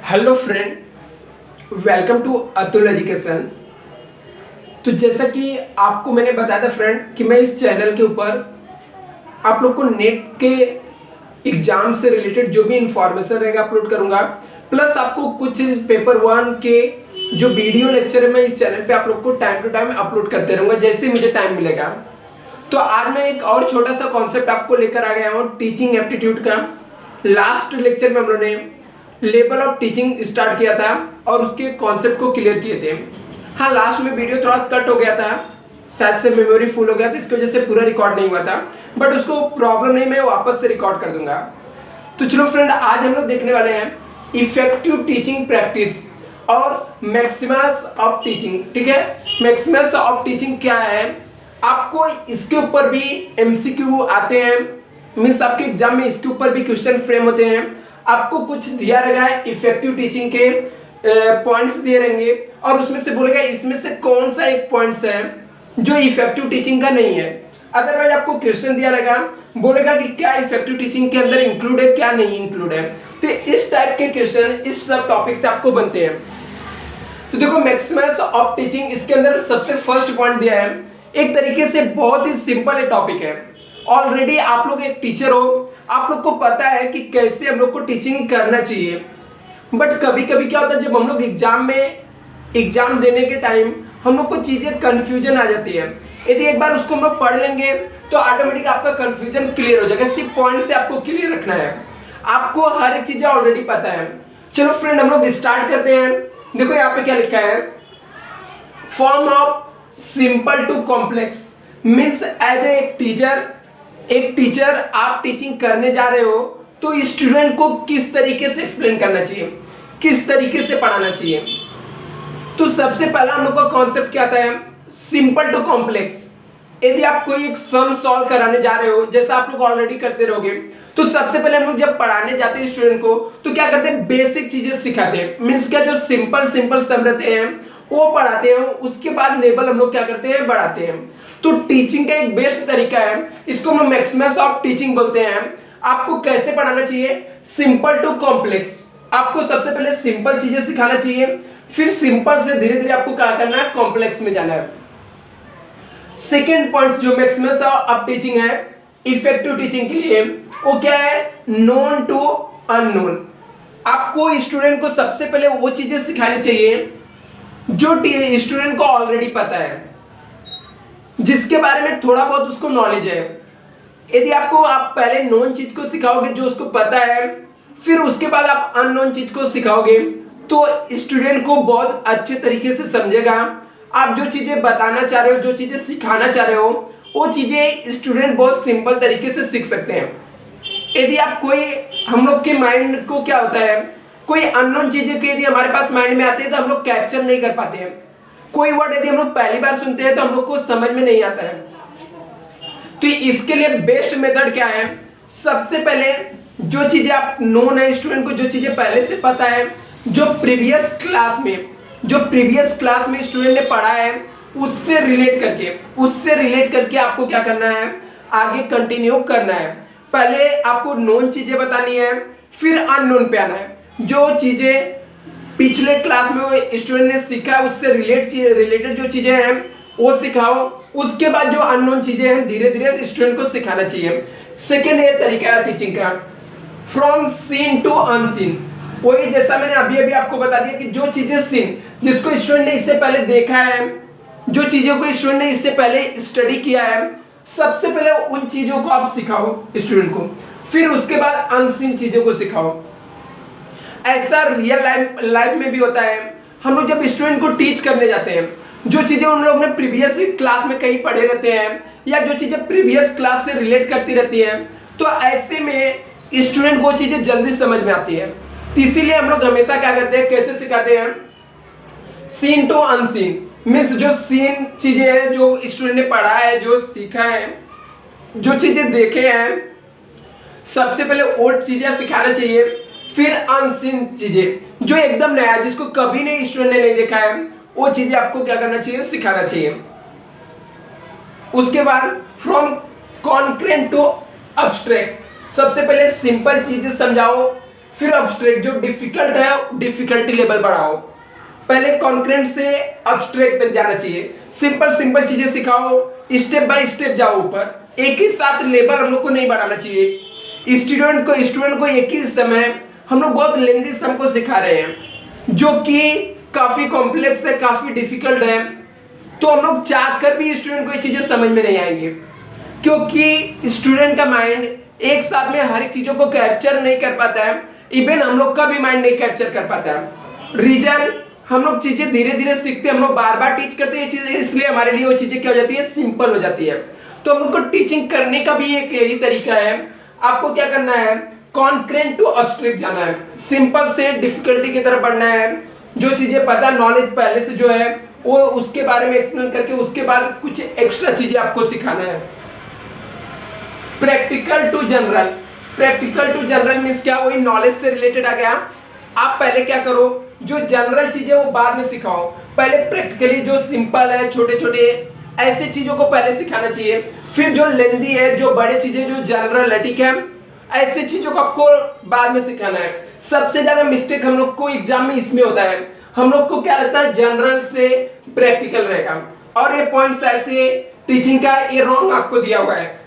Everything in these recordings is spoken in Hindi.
Hello friend, welcome to Atul education. तो जैसा कि आपको मैंने बताया था फ्रेंड कि मैं इस चैनल के ऊपर आप लोग को नेट के एग्जाम से रिलेटेड जो भी इंफॉर्मेशन रहेगा अपलोड करूंगा, प्लस आपको कुछ पेपर वन के जो वीडियो लेक्चर है मैं इस चैनल पे आप लोग को टाइम टू टाइम अपलोड करते रहूंगा जैसे मुझे टाइम मिलेगा। तो आज मैं एक और छोटा सा कॉन्सेप्ट आपको लेकर आ गया हूँ टीचिंग एप्टीट्यूड का। लास्ट लेक्चर में हम लोगों ने लेवल ऑफ टीचिंग स्टार्ट किया था और उसके कॉन्सेप्ट को क्लियर किए थे। हाँ, लास्ट में वीडियो थोड़ा कट हो गया था, शायद से मेमोरी फुल हो गया था, इसकी वजह से पूरा रिकॉर्ड नहीं हुआ था, बट उसको प्रॉब्लम नहीं, मैं वापस से रिकॉर्ड कर दूंगा। तो चलो फ्रेंड, आज हम लोग देखने वाले हैं इफेक्टिव टीचिंग प्रैक्टिस और मैक्सिमस ऑफ टीचिंग। ठीक है, मैक्सिमस ऑफ टीचिंग क्या है, आपको इसके ऊपर भी एमसीक्यू आते हैं, मीन्स आपके एग्जाम में इसके ऊपर भी क्वेश्चन फ्रेम होते हैं। आपको कुछ दिया रहेगा इफेक्टिव टीचिंग के पॉइंट्स दिए रहेंगे और उसमें से बोलेगा इसमें से कौन सा एक पॉइंट्स है जो इफेक्टिव टीचिंग का नहीं है। अदरवाइज आपको क्वेश्चन दिया रहेगा, बोलेगा कि क्या इफेक्टिव टीचिंग के अंदर इंक्लूड है, क्या नहीं इंक्लूड है। तो इस टाइप के क्वेश्चन इस सब टॉपिक से आपको बनते हैं। तो देखो, मैक्सिमस ऑफ टीचिंग, इसके अंदर सबसे फर्स्ट पॉइंट दिया है, एक तरीके से बहुत ही सिंपल टॉपिक है। ऑलरेडी आप लोग एक टीचर हो, आप लोग को पता है कि कैसे हम लोग को टीचिंग करना चाहिए, बट कभी कभी क्या होता है, जब हम लोग एग्जाम देने के टाइम हम लोग को चीजें कंफ्यूजन आ जाती है। यदि एक बार उसको हम लोग पढ़ लेंगे तो ऑटोमेटिक आपका कंफ्यूजन क्लियर हो जाएगा। सिर्फ पॉइंट से आपको क्लियर रखना है, आपको हर एक चीजें ऑलरेडी पता है। चलो फ्रेंड, हम लोग स्टार्ट करते हैं। देखो यहाँ पे क्या लिखा है, form of simple to complex means as एक टीचर आप टीचिंग करने जा रहे हो तो स्टूडेंट को किस तरीके से एक्सप्लेन करना चाहिए, किस तरीके से पढ़ाना चाहिए। तो सबसे पहला हम लोग का कॉन्सेप्ट क्या आता है, सिंपल टू कॉम्प्लेक्स। यदि आप कोई एक सम सॉल्व कराने जा रहे हो, जैसा आप लोग ऑलरेडी करते रहोगे, तो सबसे पहले हम लोग जब पढ़ाने जाते हैं स्टूडेंट को तो क्या करते हैं, बेसिक चीजें सिखाते हैं। मीन्स क्या, जो सिंपल सम रहते हैं वो पढ़ाते हैं, उसके बाद लेवल हम लोग क्या करते हैं, बढ़ाते हैं। तो टीचिंग का एक बेस्ट तरीका है, इसको हम मैक्सिमस ऑफ टीचिंग बोलते हैं। आपको कैसे पढ़ाना चाहिए, सिंपल टू कॉम्प्लेक्स। आपको सबसे पहले सिंपल चीजें सिखाना चाहिए, फिर सिंपल से धीरे धीरे आपको क्या करना है, कॉम्प्लेक्स में जाना है। सेकेंड पॉइंट जो मैक्सिमस ऑफ टीचिंग है इफेक्टिव टीचिंग के लिए, वो क्या है, नोन टू अननोन। आपको स्टूडेंट को सबसे पहले वो चीजें सिखानी चाहिए जो स्टूडेंट को ऑलरेडी पता है, जिसके बारे में थोड़ा बहुत उसको नॉलेज है। यदि आप पहले नोन चीज को सिखाओगे जो उसको पता है, फिर उसके बाद आप अननोन चीज को सिखाओगे तो स्टूडेंट को बहुत अच्छे तरीके से समझेगा। आप जो चीजें बताना चाह रहे हो, जो चीजें सिखाना चाह रहे हो, वो चीजें स्टूडेंट बहुत सिंपल तरीके से सीख सकते हैं। यदि आप हम लोग के माइंड को क्या होता है, कोई अननोन चीजें यदि हमारे पास माइंड में आती है तो हम लोग कैप्चर नहीं कर पाते हैं। कोई वर्ड यदि हम लोग पहली बार सुनते हैं तो हम लोग को समझ में नहीं आता है। तो इसके लिए बेस्ट मेथड क्या है, सबसे पहले जो चीजें आप नोन है स्टूडेंट को, जो चीजें पहले से पता है, जो प्रीवियस क्लास में स्टूडेंट ने पढ़ा है, उससे रिलेट करके आपको क्या करना है, आगे कंटिन्यू करना है। पहले आपको नोन चीजें बतानी है, फिर अननोन पे आना है। जो चीजें पिछले क्लास में वो स्टूडेंट ने सीखा, उससे रिलेटेड जो चीजें हैं वो सिखाओ। उसके बाद जो अननोन चीजें हैं धीरे धीरे स्टूडेंट को सिखाना चाहिए। सेकेंड ये तरीका है टीचिंग का, फ्रॉम सीन टू अनसीन। वही जैसा मैंने अभी आपको बता दिया कि जो चीजें सीन, जिसको स्टूडेंट ने इससे पहले देखा है, जो चीजों को स्टूडेंट ने इससे पहले स्टडी किया है, सबसे पहले उन चीजों को आप सिखाओ स्टूडेंट को, फिर उसके बाद अनसीन चीजों को सिखाओ। ऐसा रियल लाइफ में भी होता है। हम लोग जब स्टूडेंट को टीच करने जाते हैं, जो चीजें उन लोग ने प्रीवियस क्लास में कहीं पढ़े रहते हैं या जो चीजें प्रीवियस क्लास से रिलेट करती रहती है, तो ऐसे में स्टूडेंट को चीजें जल्दी समझ में आती है। तो इसीलिए हम लोग हमेशा क्या करते हैं, कैसे सिखाते हैं, सीन टू अनसीन। मीन्स जो सीन चीजें हैं, जो स्टूडेंट ने पढ़ा है, जो सीखा है, जो चीजें देखे हैं, सबसे पहले वो चीजें सिखाना चाहिए। फिर अनसीन चीजें जो एकदम नया, जिसको कभी नहीं स्टूडेंट ने नहीं देखा है, वो चीजें आपको क्या करना चाहिए, सिखाना चाहिए। उसके बाद फ्रॉम कॉन्क्रेट टू अब्स्ट्रैक्ट, सबसे पहले सिंपल चीजें समझाओ, फिर अब्स्ट्रैक्ट जो डिफिकल्ट है डिफिकल्टी लेवल बढ़ाओ। पहले कॉन्करेंट से अब्स्ट्रैक्ट तक जाना चाहिए, सिंपल सिंपल चीजें सिखाओ, स्टेप बाय स्टेप जाओ ऊपर। एक ही साथ लेवल हम लोग को नहीं बढ़ाना चाहिए। स्टूडेंट को एक ही समय हम लोग बहुत लेंदी सम को सिखा रहे हैं जो कि काफी कॉम्प्लेक्स है, काफी डिफिकल्ट है, तो हम लोग चाह कर भी स्टूडेंट को ये चीजें समझ में नहीं आएंगे, क्योंकि स्टूडेंट का माइंड एक साथ में हर एक चीजों को कैप्चर नहीं कर पाता है। इवन हम लोग का भी माइंड नहीं कैप्चर कर पाता है। रीजन, हम लोग चीजें धीरे धीरे सीखते हैं, हम लोग बार बार टीच करते हैं ये चीजें, इसलिए हमारे लिए वो चीजें क्या हो जाती है, सिंपल हो जाती है। तो हम लोग को टीचिंग करने का भी एक यही तरीका है। आपको क्या करना है, कॉन्करेंट टू अब्स्ट्रैक्ट जाना है, सिंपल से डिफिकल्टी की तरफ बढ़ना है। जो चीजें पता, नॉलेज पहले से जो है वो उसके बारे में एक्सप्लेन करके उसके बाद कुछ एक्स्ट्रा चीजें आपको सिखाना है। Practical to general, practical to general means क्या, वही नॉलेज से रिलेटेड आ गया। आप पहले क्या करो, जो जनरल चीजें वो बाद में सिखाओ, पहले प्रैक्टिकली जो सिंपल है, छोटे छोटे ऐसे चीजों को पहले सिखाना चाहिए। फिर जो लेंदी है, जो बड़े चीजें, जो जनरल है, ठीक है, ऐसे चीजों को आपको बाद में सिखाना है। सबसे ज्यादा मिस्टेक हम लोग को एग्जाम में इसमें होता है, हम लोग को क्या लगता है जनरल से प्रैक्टिकल रहेगा, और ये पॉइंट्स ऐसे टीचिंग का ये रॉन्ग आपको दिया हुआ है।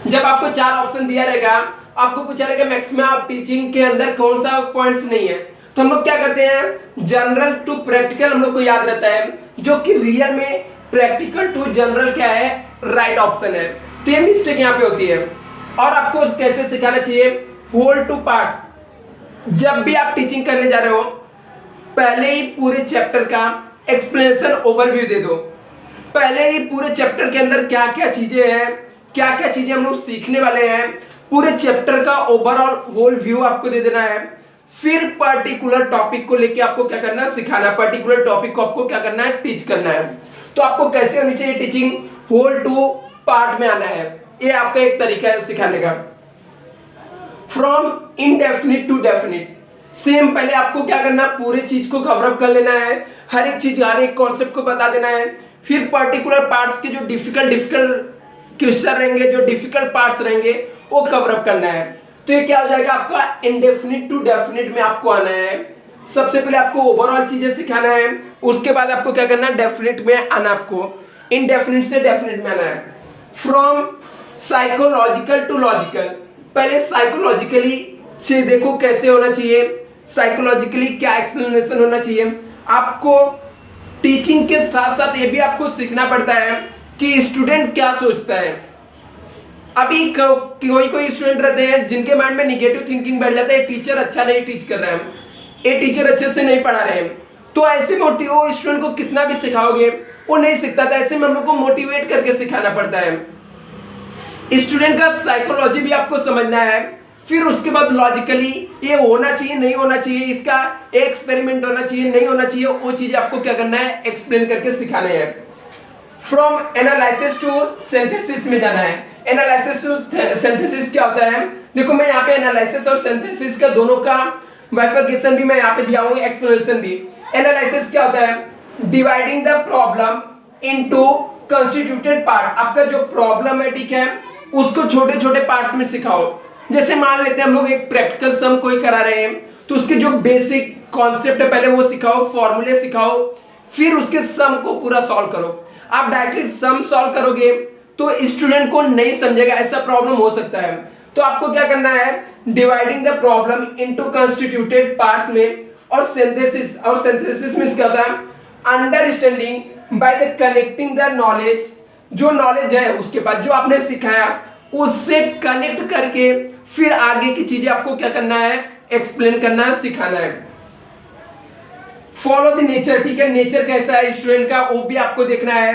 जब आपको 4 ऑप्शन दिया रहेगा, आपको पूछा रहेगा मैक्सिमम आप टीचिंग के अंदर कौन सा पॉइंट्स नहीं है, तो हम लोग क्या करते हैं, जनरल टू प्रैक्टिकल हम लोग को याद रहता है, जो कि रियल में प्रैक्टिकल टू जनरल क्या है, राइट ऑप्शन है। तो ये मिस्टेक यहाँ पे होती है। और आपको कैसे सिखाना चाहिए, होल टू पार्ट्स। जब भी आप टीचिंग करने जा रहे हो, पहले ही पूरे चैप्टर का एक्सप्लेनेशन ओवरव्यू दे दो। पहले ही पूरे चैप्टर के अंदर क्या क्या चीजें हैं, क्या क्या चीजें हम लोग सीखने वाले हैं, पूरे चैप्टर का ओवरऑल होल व्यू आपको दे देना है। फिर पर्टिकुलर टॉपिक को लेके आपको क्या करना है, सिखाना है। पर्टिकुलर टॉपिक को आपको क्या करना है, टीच करना है। तो आपको कैसे होनी चाहिए टीचिंग, होल टू पार्ट में आना है, ये आपका एक तरीका है सिखाने का। From indefinite to definite, same पहले आपको क्या करना, पूरे चीज को कवर अप कर लेना है, हर एक चीज, हर एक कॉन्सेप्ट को बता देना है। फिर पर्टिकुलर पार्ट्स के जो डिफिकल्ट क्वेश्चन रहेंगे, जो डिफिकल्ट पार्ट्स रहेंगे, वो कवर अप करना है। तो ये क्या हो जाएगा आपका, इनडेफिनिट टू डेफिनिट में आपको आना है। सबसे पहले आपको ओवरऑल चीजें सिखाना है, उसके बाद आपको क्या करना है, डेफिनिट में आना, आपको इनडेफिनिट से डेफिनिट में आना है। फ्रॉम साइकोलॉजिकल टू लॉजिकल, पहले साइकोलॉजिकली से देखो कैसे होना चाहिए, साइकोलॉजिकली क्या एक्सप्लेनेशन होना चाहिए। आपको टीचिंग के साथ साथ ये भी आपको सीखना पड़ता है कि स्टूडेंट क्या सोचता है। अभी कोई स्टूडेंट रहते हैं जिनके माइंड में निगेटिव थिंकिंग बैठ जाता है, टीचर अच्छा नहीं टीच कर रहा है, ये टीचर अच्छे से नहीं पढ़ा रहे हैं, तो ऐसे वो स्टूडेंट को कितना भी सिखाओगे वो नहीं सीखता था। ऐसे में हम लोग को मोटिवेट करके सिखाना पड़ता है। स्टूडेंट का साइकोलॉजी भी आपको समझना है। फिर उसके बाद लॉजिकली ये होना चाहिए, नहीं होना चाहिए, इसका एक्सपेरिमेंट होना चाहिए, नहीं होना चाहिए, वो चीज आपको क्या करना है, एक्सप्लेन करके सिखाना है। फ्रॉम एनालिसिस टू सिंथेसिस में जाना है। एनालिसिस टू सिंथेसिस क्या होता है, देखो मैं यहाँ पे एनालिसिस और सिंथेसिस का दोनों का बाइफरकेशन भी मैं यहाँ पे दिया हूँ, एक्सप्लेनेशन भी। एनालिसिस क्या होता है, dividing the problem into constituted part. आपका जो प्रॉब्लम है, ठीक है, उसको छोटे छोटे पार्ट्स में सिखाओ। जैसे मान लेते हैं हम लोग एक प्रैक्टिकल सम कोई करा रहे हैं, तो उसके जो बेसिक कॉन्सेप्ट है पहले वो सिखाओ, फॉर्मूले सिखाओ, फिर उसके सम को पूरा सॉल्व करो। आप डायरेक्टली सम सॉल्व करोगे तो स्टूडेंट को नहीं समझेगा, ऐसा प्रॉब्लम हो सकता है। तो आपको क्या करना है, dividing the problem into constituted parts में। और सिंथेसिस में क्या होता है, understanding by the connecting the knowledge. जो नॉलेज है उसके बाद जो आपने सिखाया उससे कनेक्ट करके फिर आगे की चीजें आपको क्या करना है, एक्सप्लेन करना है, सिखाना है। फॉलो द नेचर, ठीक है, नेचर कैसा है स्टूडेंट का वो भी आपको देखना है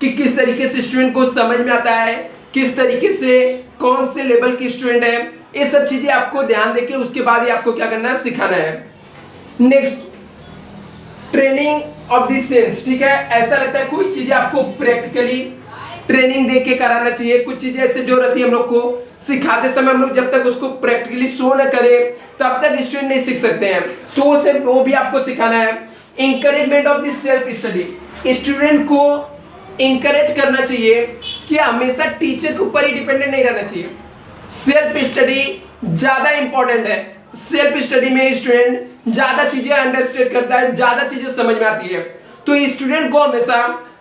कि किस तरीके से स्टूडेंट को समझ में आता है, किस तरीके से कौन से लेवल की स्टूडेंट है, ये सब चीजें आपको ध्यान देके उसके बाद ही आपको क्या करना है, सिखाना है। Next, training of the sense, ठीक है, ऐसा लगता है कोई चीजें आपको प्रैक्टिकली ट्रेनिंग देके कराना चाहिए। कुछ चीजें ऐसे जो रहती है हम लोग को सिखाते समय हम लोग जब तक उसको प्रैक्टिकली शो न करें तब तक स्टूडेंट नहीं सीख सकते हैं, तो वो भी आपको सिखाना है। Encouragement of the self study, student को इंकरेज करना चाहिए कि हमेशा टीचर के ऊपर ही डिपेंडेंट नहीं रहना चाहिए। सेल्फ स्टडी ज्यादा इंपॉर्टेंट है। सेल्फ स्टडी में स्टूडेंट ज्यादा चीजें अंडरस्टैंड करता है, ज्यादा चीजें समझ में आती है। तो स्टूडेंट को हमेशा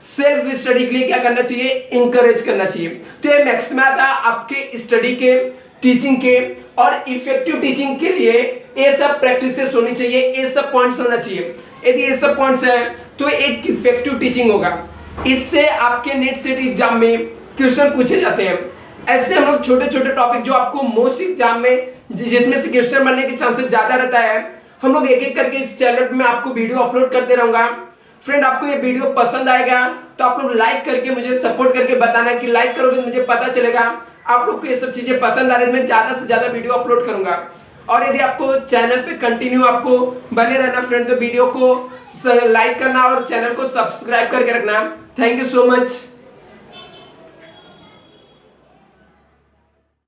सेल्फ स्टडी के लिए क्या करना चाहिए, इंकरेज करना चाहिए। तो ये मैक्सिमा था आपके स्टडी के, टीचिंग के और इफेक्टिव टीचिंग के लिए ये सब प्रैक्टिसेस होनी चाहिए, ये सब पॉइंट्स होना चाहिए। यदि ये सब पॉइंट्स है तो एक इफेक्टिव टीचिंग होगा। इससे आपके नेट सेट एग्जाम में क्वेश्चन पूछे जाते हैं। ऐसे हम लोग छोटे छोटे टॉपिक जो आपको मोस्ट एग्जाम में जिसमें से क्वेश्चन बनने के चांसेस ज्यादा रहता है, हम लोग एक एक करके इस चैनल में आपको वीडियो अपलोड करते रहूंगा। फ्रेंड, आपको ये वीडियो पसंद आएगा तो आप लोग लाइक करके मुझे सपोर्ट करके बताना कि लाइक करोगे तो मुझे पता चलेगा आप लोग को ये सब चीजें पसंद आ रही है। मैं ज्यादा से ज्यादा वीडियो अपलोड करूंगा। और यदि आपको चैनल पे कंटिन्यू आपको बने रहना फ्रेंड, तो वीडियो को लाइक करना और चैनल को सब्सक्राइब करके रखना। Thank you so much.